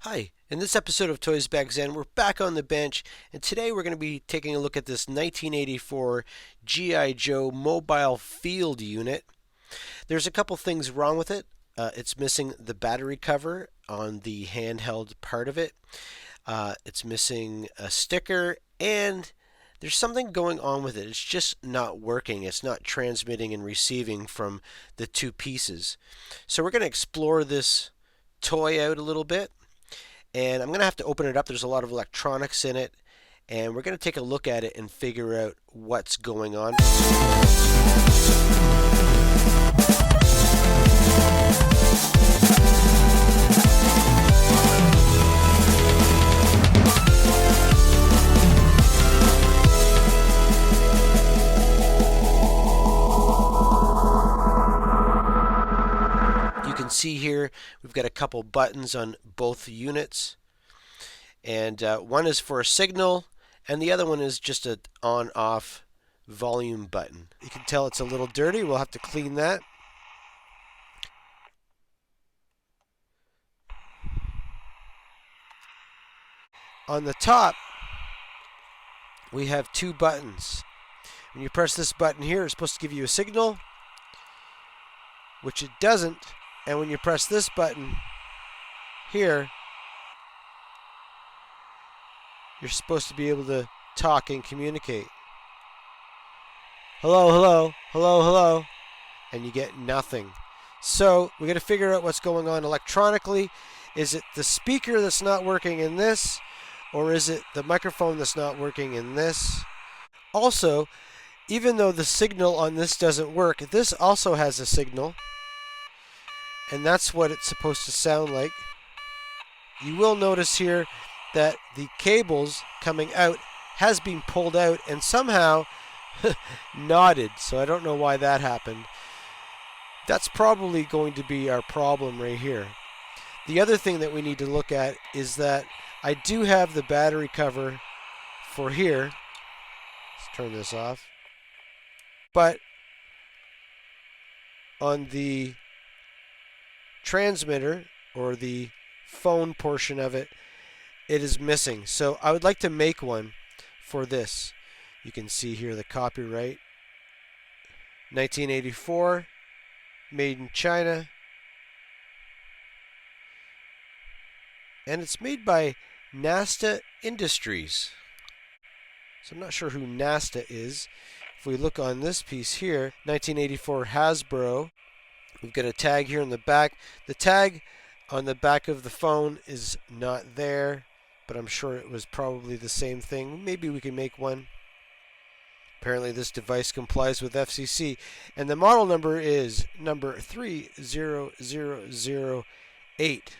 Hi, in this episode of Toysbackzen, we're back on the bench, and today we're going to be taking a look at this 1984 G.I. Joe mobile field unit. There's a couple things wrong with it. It's missing the battery cover on the handheld part of it. It's missing a sticker, and there's something going on with it. It's just not working. It's not transmitting and receiving from the two pieces. So we're going to explore this toy out a little bit. And I'm going to have to open it up. There's a lot of electronics in it. And we're going to take a look at it and figure out what's going on. You can see here we've got a couple buttons on both units, and one is for a signal and the other one is just an on-off volume button. You can tell it's a little dirty. We'll have to clean that. On the top we have two buttons. When you press this button here, it's supposed to give you a signal, which it doesn't. And when you press this button here, you're supposed to be able to talk and communicate. Hello, hello, hello, hello, and you get nothing. So we got to figure out what's going on electronically. Is it the speaker that's not working in this, or is it the microphone that's not working in this? Also, even though the signal on this doesn't work, this also has a signal. And that's what it's supposed to sound like. You will notice here that the cables coming out has been pulled out and somehow knotted. So I don't know why that happened. That's probably going to be our problem right here. The other thing that we need to look at is that I do have the battery cover for here. Let's turn this off. But on the transmitter, or the phone portion of it, it is missing. So I would like to make one for this. You can see here the copyright, 1984, made in China, and it's made by Nasta Industries. So I'm not sure who Nasta is. If we look on this piece here, 1984 Hasbro. We've got a tag here in the back. The tag on the back of the phone is not there, but I'm sure it was probably the same thing. Maybe we can make one. Apparently this device complies with FCC, and the model number is number 30008.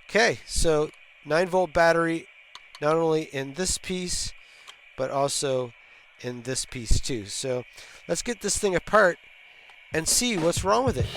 Okay, so 9-volt battery, not only in this piece, but also in this piece too. So let's get this thing apart and see what's wrong with it.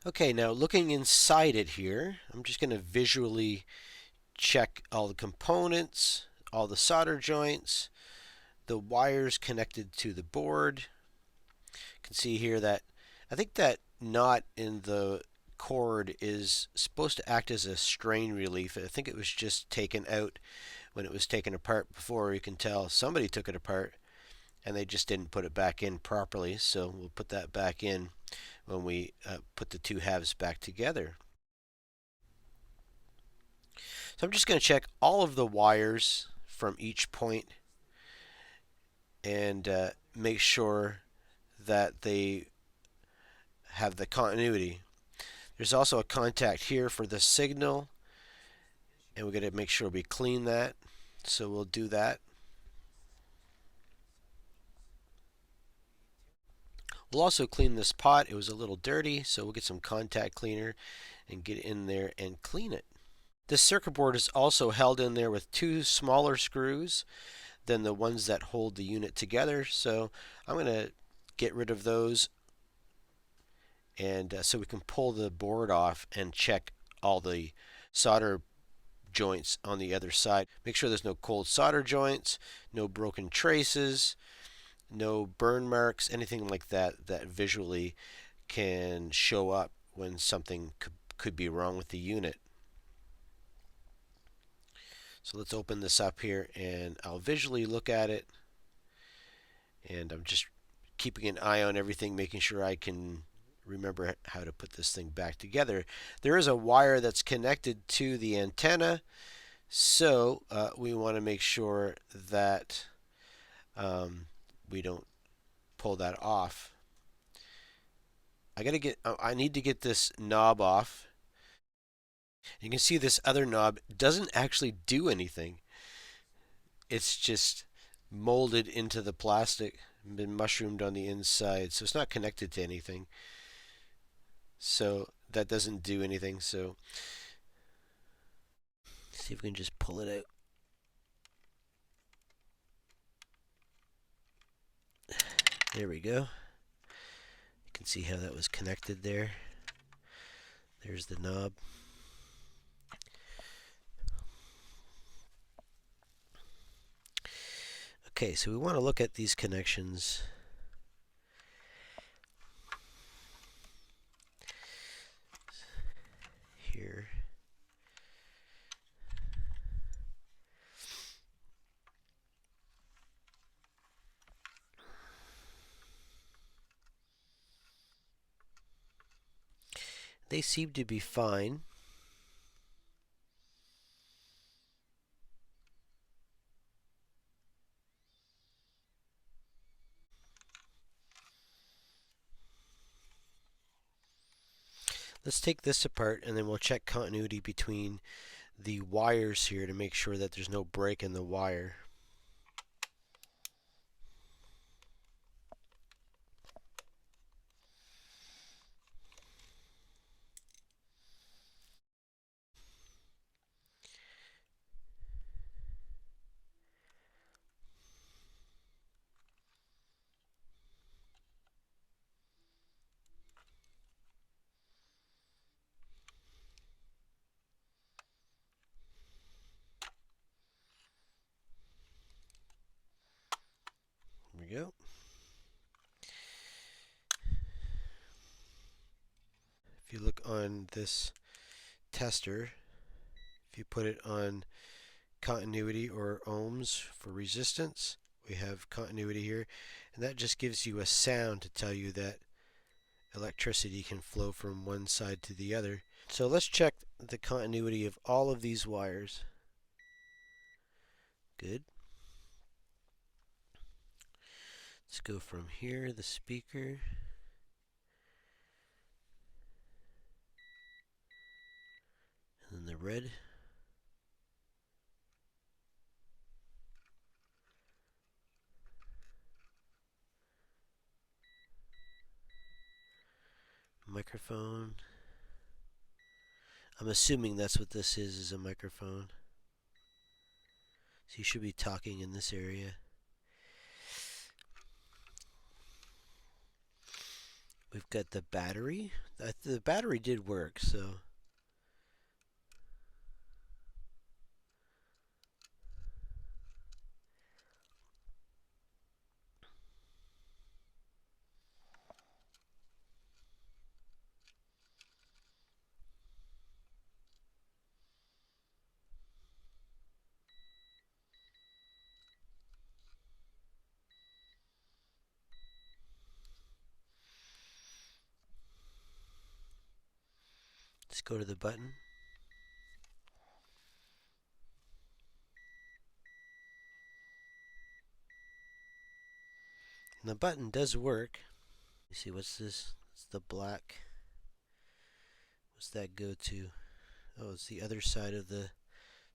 Okay, now looking inside it here, I'm just going to visually check all the components, all the solder joints, the wires connected to the board. You can see here that I think that knot in the cord is supposed to act as a strain relief. I think it was just taken out when it was taken apart before. You can tell somebody took it apart and they just didn't put it back in properly, so we'll put that back in when we put the two halves back together. So I'm just going to check all of the wires from each point and make sure that they have the continuity. There's also a contact here for the signal, and we're going to make sure we clean that, so we'll do that. We'll also clean this pot. It was a little dirty, so we'll get some contact cleaner and get in there and clean it. This circuit board is also held in there with two smaller screws than the ones that hold the unit together, so I'm going to get rid of those, and so we can pull the board off and check all the solder joints on the other side. Make sure there's no cold solder joints, no broken traces, no burn marks, anything like that that visually can show up when something could be wrong with the unit. So let's open this up here and I'll visually look at it, and I'm just keeping an eye on everything, making sure I can remember how to put this thing back together. There is a wire that's connected to the antenna, so we want to make sure that we don't pull that off. I need to get this knob off. You can see this other knob doesn't actually do anything. It's just molded into the plastic, been mushroomed on the inside, so it's not connected to anything. So that doesn't do anything. So see if we can just pull it out. There we go. You can see how that was connected there. There's the knob. Okay, so we want to look at these connections. Here. They seem to be fine. Let's take this apart and then we'll check continuity between the wires here to make sure that there's no break in the wire. There we go. If you look on this tester, if you put it on continuity or ohms for resistance, we have continuity here, and that just gives you a sound to tell you that electricity can flow from one side to the other. So let's check the continuity of all of these wires. Good. Let's go from here, the speaker, and then the red. Microphone. I'm assuming that's what this is a microphone. So you should be talking in this area. We've got the battery. The battery did work, so. Let's go to the button. And the button does work. You see, what's this? It's the black. What's that go to? Oh, it's the other side of the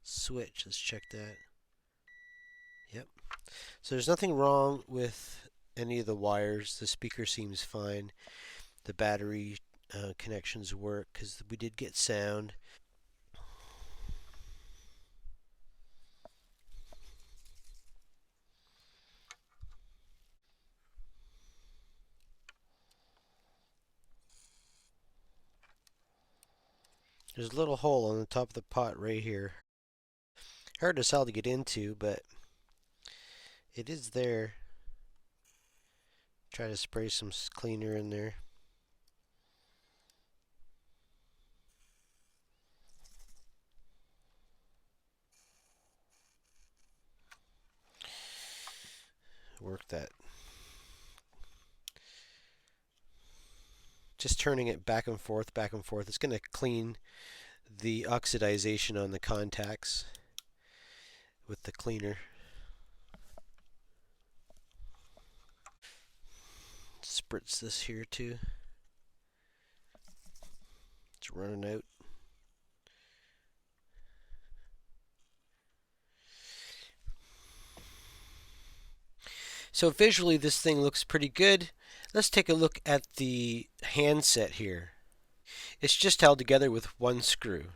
switch. Let's check that. Yep. So there's nothing wrong with any of the wires. The speaker seems fine. The battery connections work because we did get sound. There's a little hole on the top of the pot right here. Hard to tell to get into, but it is there. Try to spray some cleaner in there. Work that. Just turning it back and forth, back and forth. It's going to clean the oxidization on the contacts with the cleaner. Spritz this here too. It's running out. So visually this thing looks pretty good. Let's take a look at the handset here. It's just held together with one screw.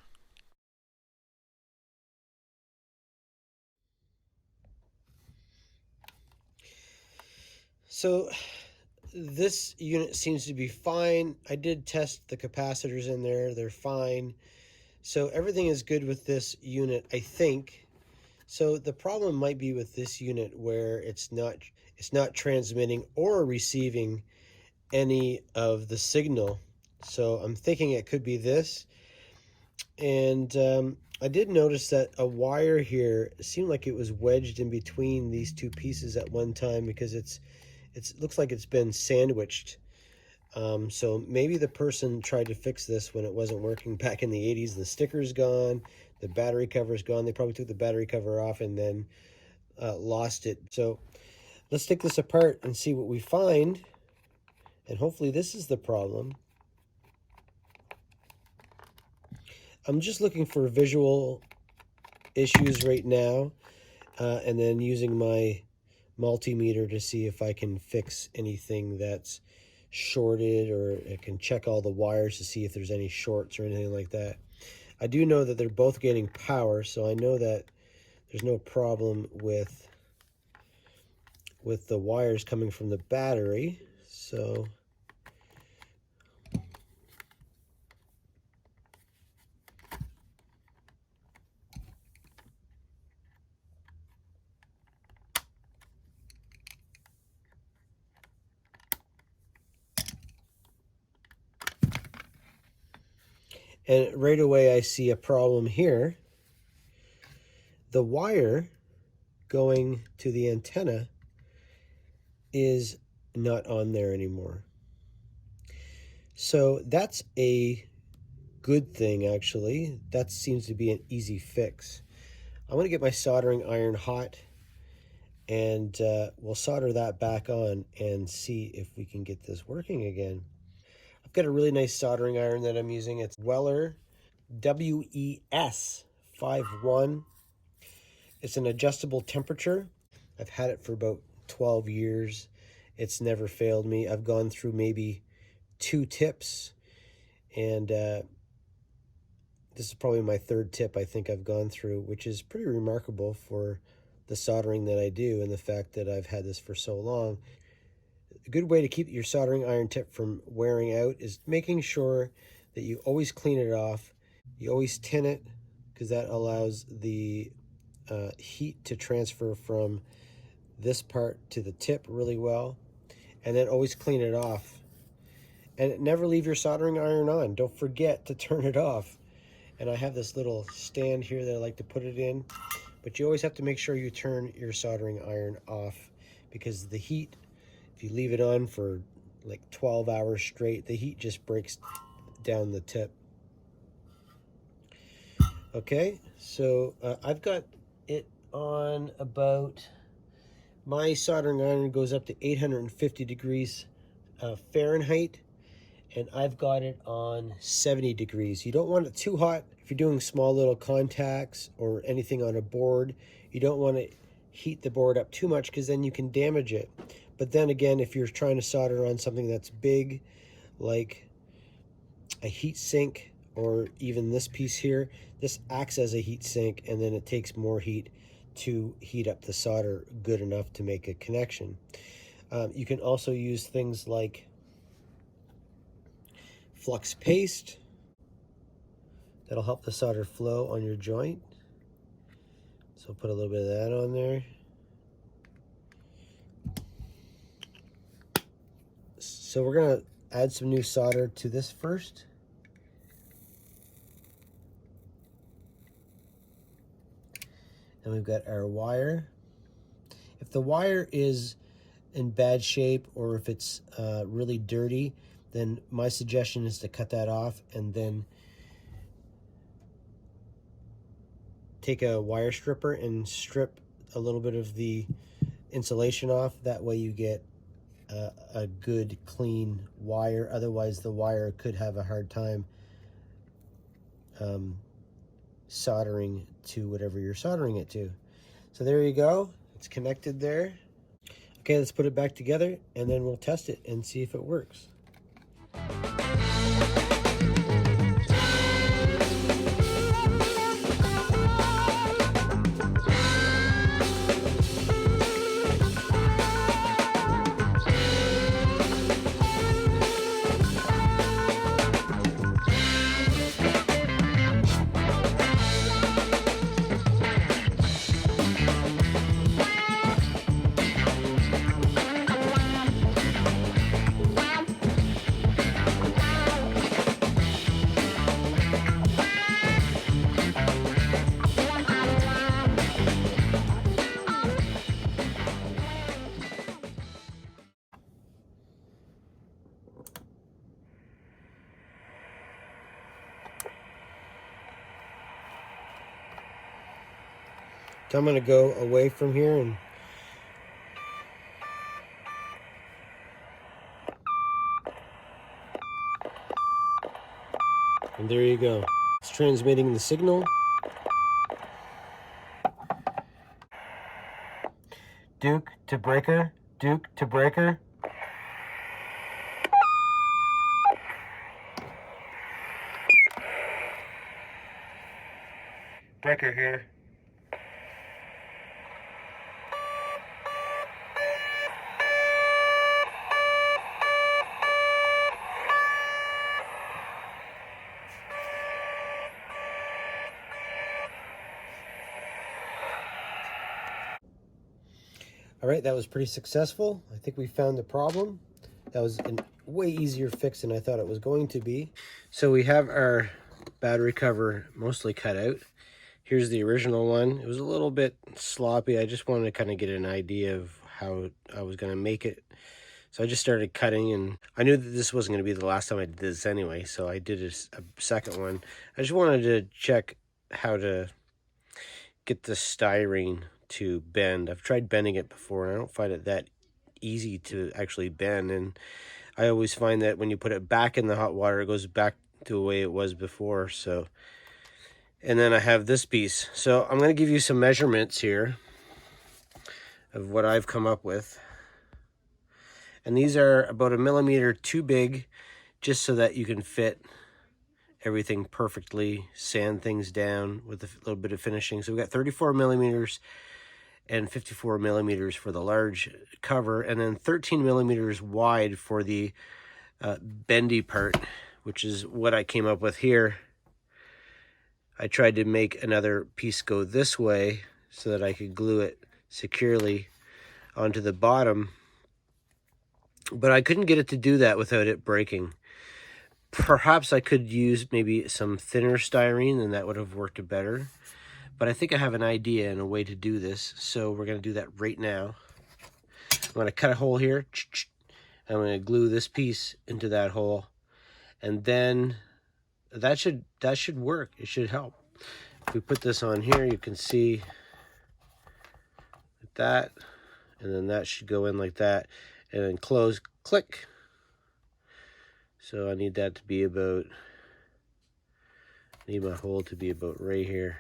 So this unit seems to be fine. I did test the capacitors in there. They're fine. So everything is good with this unit, I think. So the problem might be with this unit where it's not transmitting or receiving any of the signal. So I'm thinking it could be this. And I did notice that a wire here seemed like it was wedged in between these two pieces at one time because it looks like it's been sandwiched. So maybe the person tried to fix this when it wasn't working back in the 80s. The sticker's gone, the battery cover's gone. They probably took the battery cover off and then lost it. So let's take this apart and see what we find. And hopefully this is the problem. I'm just looking for visual issues right now, and then using my multimeter to see if I can fix anything that's shorted, or I can check all the wires to see if there's any shorts or anything like that. I do know that they're both getting power, so I know that there's no problem with the wires coming from the battery. So and right away I see a problem here. The wire going to the antenna is not on there anymore. So that's a good thing, actually. That seems to be an easy fix. I'm going to get my soldering iron hot, and we'll solder that back on and see if we can get this working again. I've got a really nice soldering iron that I'm using. It's Weller WES 51. It's an adjustable temperature. I've had it for about 12 years. It's never failed me. I've gone through maybe 2 tips, and this is probably my 3rd tip I think I've gone through, which is pretty remarkable for the soldering that I do and the fact that I've had this for so long. A good way to keep your soldering iron tip from wearing out is making sure that you always clean it off. You always tin it, because that allows the heat to transfer from this part to the tip really well. And then always clean it off. And never leave your soldering iron on. Don't forget to turn it off. And I have this little stand here that I like to put it in. But you always have to make sure you turn your soldering iron off, because the heat, if you leave it on for like 12 hours straight, the heat just breaks down the tip. Okay, so I've got it on about, my soldering iron goes up to 850 degrees Fahrenheit, and I've got it on 70 degrees. You don't want it too hot. If you're doing small little contacts or anything on a board, you don't want to heat the board up too much, because then you can damage it. But then again, if you're trying to solder on something that's big, like a heat sink, or even this piece here, this acts as a heat sink, and then it takes more heat to heat up the solder good enough to make a connection. You can also use things like flux paste. That'll help the solder flow on your joint. So put a little bit of that on there. So we're gonna add some new solder to this first. And we've got our wire. If the wire is in bad shape, or if it's really dirty, then my suggestion is to cut that off and then take a wire stripper and strip a little bit of the insulation off. That way you get a good clean wire. Otherwise the wire could have a hard time soldering to whatever you're soldering it to. So there you go, it's connected there. Okay, let's put it back together and then we'll test it and see if it works. So I'm going to go away from here and there you go. It's transmitting the signal. Duke to breaker, Duke to breaker. Breaker here. All right, that was pretty successful. I think we found the problem. That was a way easier fix than I thought it was going to be. So we have our battery cover mostly cut out. Here's the original one. It was a little bit sloppy. I just wanted to kind of get an idea of how I was going to make it. So I just started cutting, and I knew that this wasn't going to be the last time I did this anyway, so I did a second one. I just wanted to check how to get the styrene to bend. I've tried bending it before, and I don't find it that easy to actually bend, and I always find that when you put it back in the hot water, it goes back to the way it was before. So, and then I have this piece. So I'm going to give you some measurements here of what I've come up with. And these are about 1 millimeter too big, just so that you can fit everything perfectly, sand things down with a little bit of finishing. So we've got 34 millimeters and 54 millimeters for the large cover, and then 13 millimeters wide for the bendy part, which is what I came up with here. I tried to make another piece go this way so that I could glue it securely onto the bottom, but I couldn't get it to do that without it breaking. Perhaps I could use maybe some thinner styrene, and that would have worked better. But I think I have an idea and a way to do this, so we're going to do that right now. I'm going to cut a hole here. I'm going to glue this piece into that hole, and then that should work. It should help. If we put this on here, you can see that, and then that should go in like that, and then close, click. So I need that to be about, need my hole to be about right here.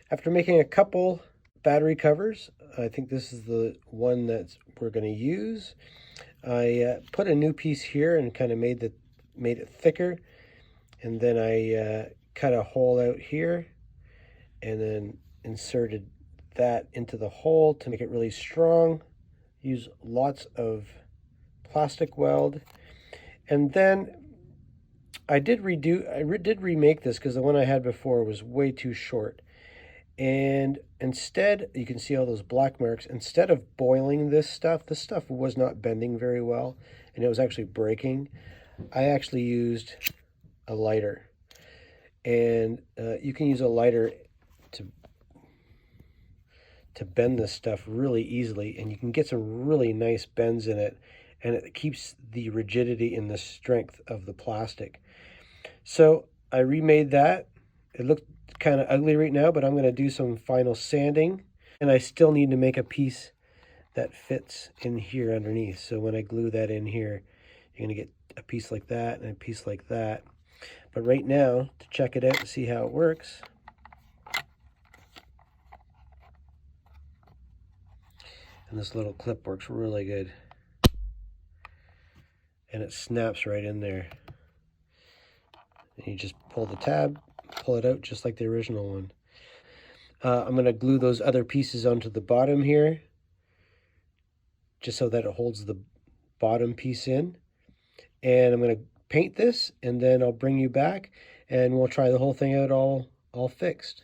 After making a couple battery covers, I think this is the one that we're going to use. I put a new piece here and kind of made it thicker, and then I cut a hole out here and then inserted that into the hole to make it really strong. Use lots of plastic weld, and then I did remake this because the one I had before was way too short. And instead, you can see all those black marks. Instead of boiling this stuff was not bending very well, and it was actually breaking. I actually used a lighter. And you can use a lighter to bend this stuff really easily, and you can get some really nice bends in it, and it keeps the rigidity and the strength of the plastic. So I remade that. It looked kind of ugly right now, but I'm going to do some final sanding, and I still need to make a piece that fits in here underneath. So when I glue that in here, you're going to get a piece like that and a piece like that. But right now, to check it out and see how it works, and this little clip works really good, and it snaps right in there, and you just pull the tab, pull it out just like the original one. I'm going to glue those other pieces onto the bottom here, just so that it holds the bottom piece in. And I'm going to paint this, and then I'll bring you back, and we'll try the whole thing out all fixed.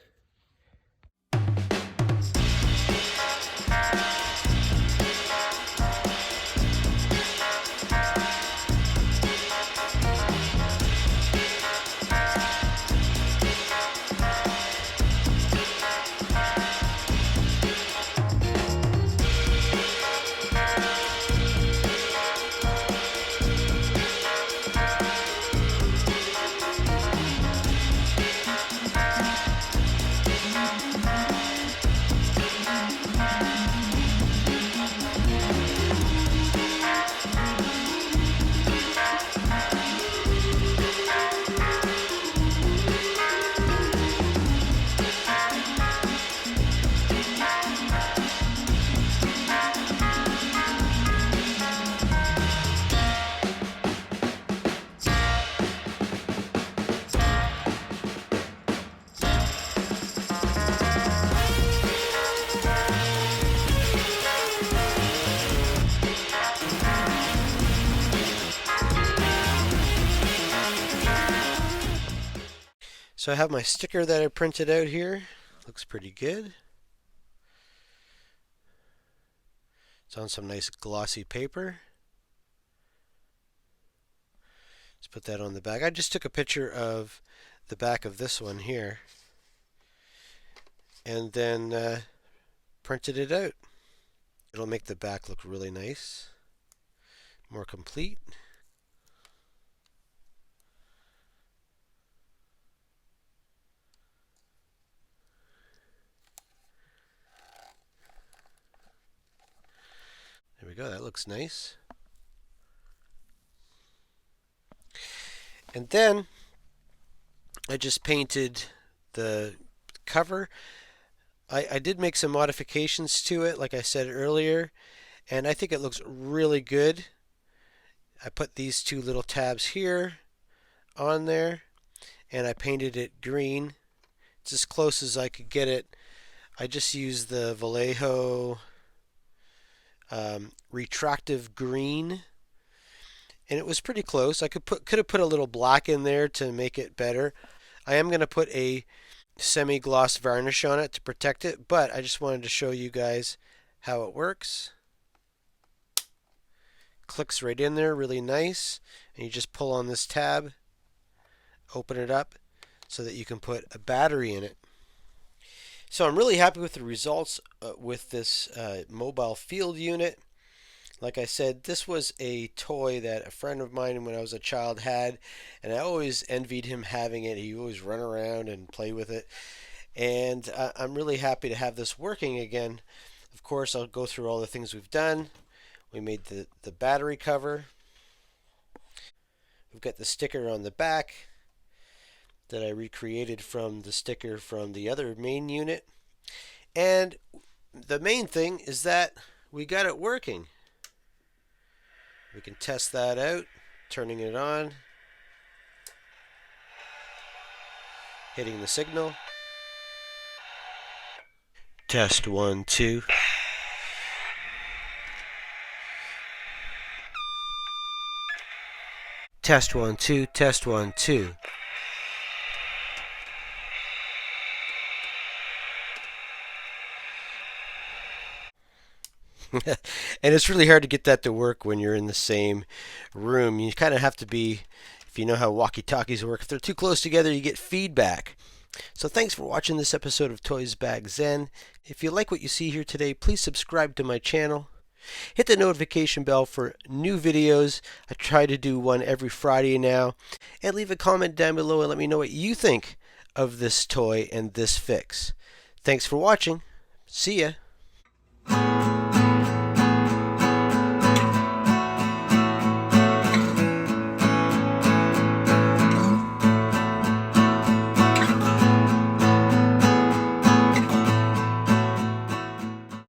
So I have my sticker that I printed out here. Looks pretty good. It's on some nice glossy paper. Let's put that on the back. I just took a picture of the back of this one here, and then printed it out. It'll make the back look really nice, more complete. There we go, that looks nice. And then I just painted the cover. I did make some modifications to it, like I said earlier, and I think it looks really good. I put these two little tabs here on there, and I painted it green. It's as close as I could get it. I just used the Vallejo retractive green, and it was pretty close. I could have put a little black in there to make it better. I am going to put a semi-gloss varnish on it to protect it, but I just wanted to show you guys how it works. Clicks right in there, really nice, and you just pull on this tab, open it up so that you can put a battery in it. So I'm really happy with the results with this mobile field unit. Like I said, this was a toy that a friend of mine when I was a child had, and I always envied him having it. He always run around and play with it, and I'm really happy to have this working again. Of course, I'll go through all the things we've done. We made the battery cover. We've got the sticker on the back that I recreated from the sticker from the other main unit. And the main thing is that we got it working. We can test that out, turning it on, hitting the signal. Test 1, 2. Test 1, 2, test 1, 2. And it's really hard to get that to work when you're in the same room. You kind of have to be, if you know how walkie talkies work, if they're too close together, you get feedback. So thanks for watching this episode of Toysbackzen. If you like what you see here today, please subscribe to my channel. Hit the notification bell for new videos. I try to do one every Friday now. And leave a comment down below and let me know what you think of this toy and this fix. Thanks for watching. See ya.